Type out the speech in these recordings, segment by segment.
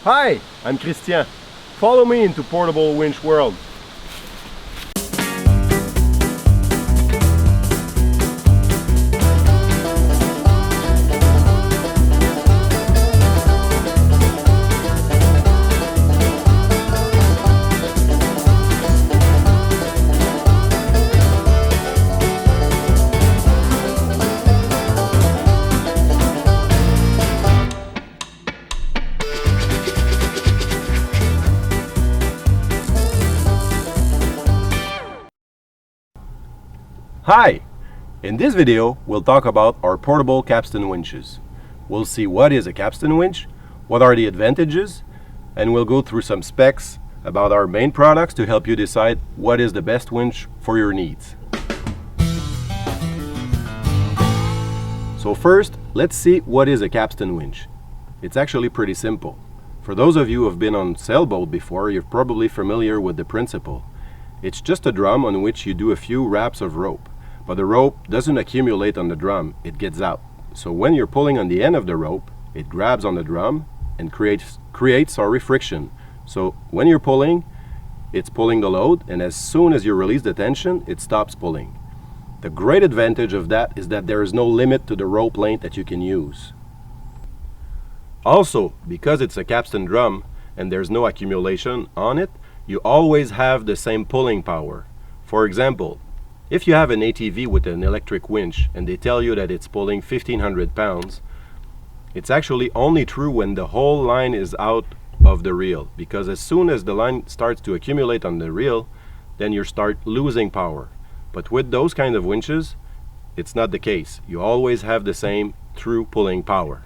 Hi, I'm Christian. Follow me into Portable Winch World. Hi! In this video, we'll talk about our portable capstan winches. We'll see what is a capstan winch, what are the advantages, and we'll go through some specs about our main products to help you decide what is the best winch for your needs. So first, let's see what is a capstan winch. It's actually pretty simple. For those of you who have been on sailboat before, you're probably familiar with the principle. It's just a drum on which you do a few wraps of rope. But the rope doesn't accumulate on the drum, it gets out. So when you're pulling on the end of the rope, it grabs on the drum and creates friction. So when you're pulling, it's pulling the load, and as soon as you release the tension, it stops pulling. The great advantage of that is that there is no limit to the rope length that you can use. Also, because it's a capstan drum and there's no accumulation on it, you always have the same pulling power. For example, if you have an ATV with an electric winch and they tell you that it's pulling 1,500 pounds, it's actually only true when the whole line is out of the reel, because as soon as the line starts to accumulate on the reel, then you start losing power. But with those kind of winches, it's not the case. You always have the same true pulling power.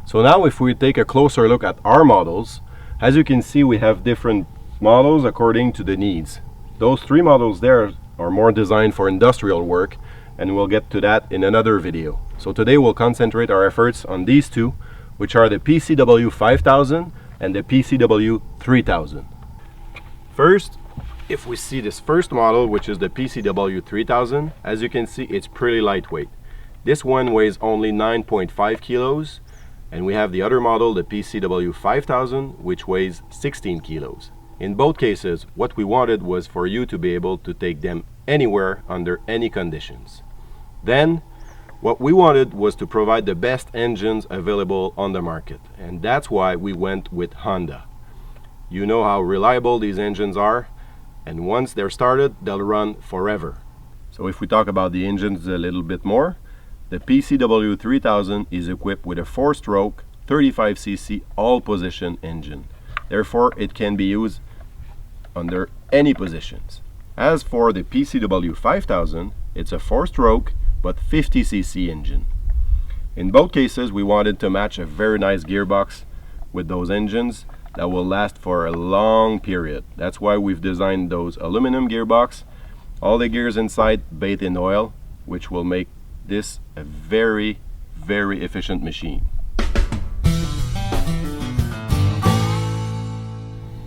So now if we take a closer look at our models, as you can see, we have different models according to the needs. Those three models there are more designed for industrial work, and we'll get to that in another video. So today we'll concentrate our efforts on these two, which are the PCW 5000 and the PCW 3000. First, if we see this first model, which is the PCW 3000, as you can see, it's pretty lightweight. This one weighs only 9.5 kilos, and we have the other model, the PCW 5000, which weighs 16 kilos. In both cases, what we wanted was for you to be able to take them anywhere under any conditions. Then, what we wanted was to provide the best engines available on the market, and that's why we went with Honda. You know how reliable these engines are, and once they're started, they'll run forever. So if we talk about the engines a little bit more, the PCW 3000 is equipped with a 4-stroke 35cc all-position engine. Therefore, it can be used under any positions. As for the PCW 5000, it's a 4-stroke but 50cc engine. In both cases, we wanted to match a very nice gearbox with those engines that will last for a long period. That's why we've designed those aluminum gearbox, all the gears inside bathed in oil, which will make this a very, very efficient machine.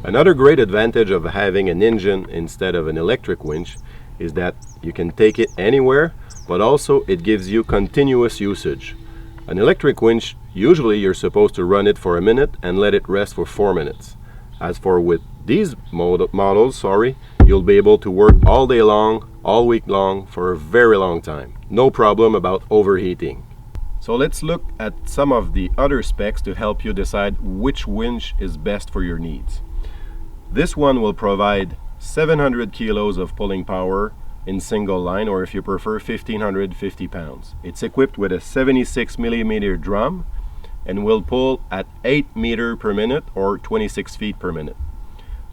Another great advantage of having an engine instead of an electric winch is that you can take it anywhere, but also it gives you continuous usage. An electric winch, usually you're supposed to run it for a minute and let it rest for 4 minutes. As for with these models, you'll be able to work all day long, all week long, for a very long time. No problem about overheating. So let's look at some of the other specs to help you decide which winch is best for your needs. This one will provide 700 kilos of pulling power in single line, or if you prefer, 1,550 pounds. It's equipped with a 76 millimeter drum and will pull at 8 meters per minute or 26 feet per minute.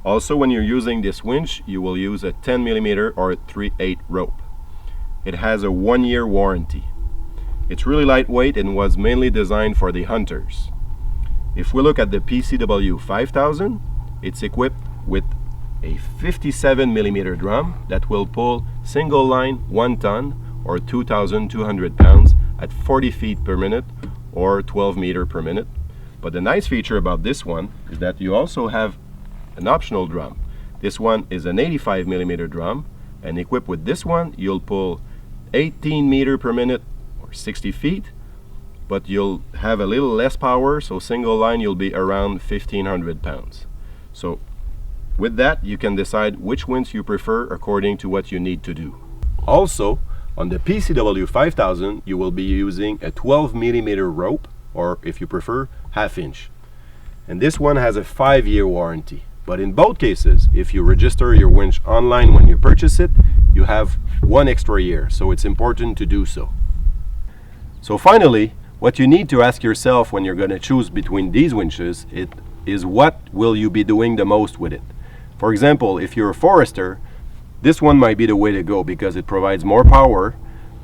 Also, when you're using this winch, you will use a 10 millimeter or 3/8 rope. It has a 1-year warranty. It's really lightweight and was mainly designed for the hunters. If we look at the PCW 5000, it's equipped with a 57 millimeter drum that will pull single line 1 ton or 2,200 pounds at 40 feet per minute or 12 meters per minute. But the nice feature about this one is that you also have an optional drum. This one is an 85 millimeter drum, and equipped with this one, you'll pull 18 meters per minute or 60 feet but you'll have a little less power, so single line you'll be around 1,500 pounds. So with that, you can decide which winch you prefer according to what you need to do. Also, on the PCW 5000, you will be using a 12mm rope, or if you prefer, 1/2 inch. And this one has a 5-year warranty. But in both cases, if you register your winch online when you purchase it, you have 1 extra year, so it's important to do so. So finally, what you need to ask yourself when you're going to choose between these winches is what will you be doing the most with it. For example, if you're a forester, this one might be the way to go because it provides more power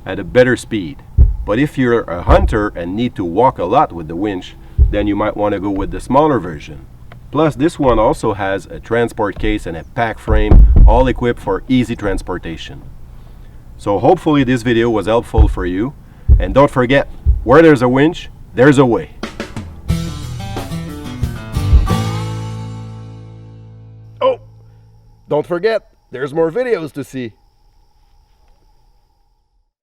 at a better speed. But if you're a hunter and need to walk a lot with the winch, then you might want to go with the smaller version. Plus, this one also has a transport case and a pack frame, all equipped for easy transportation. So hopefully this video was helpful for you. And don't forget, where there's a winch, there's a way. Oh, don't forget, there's more videos to see.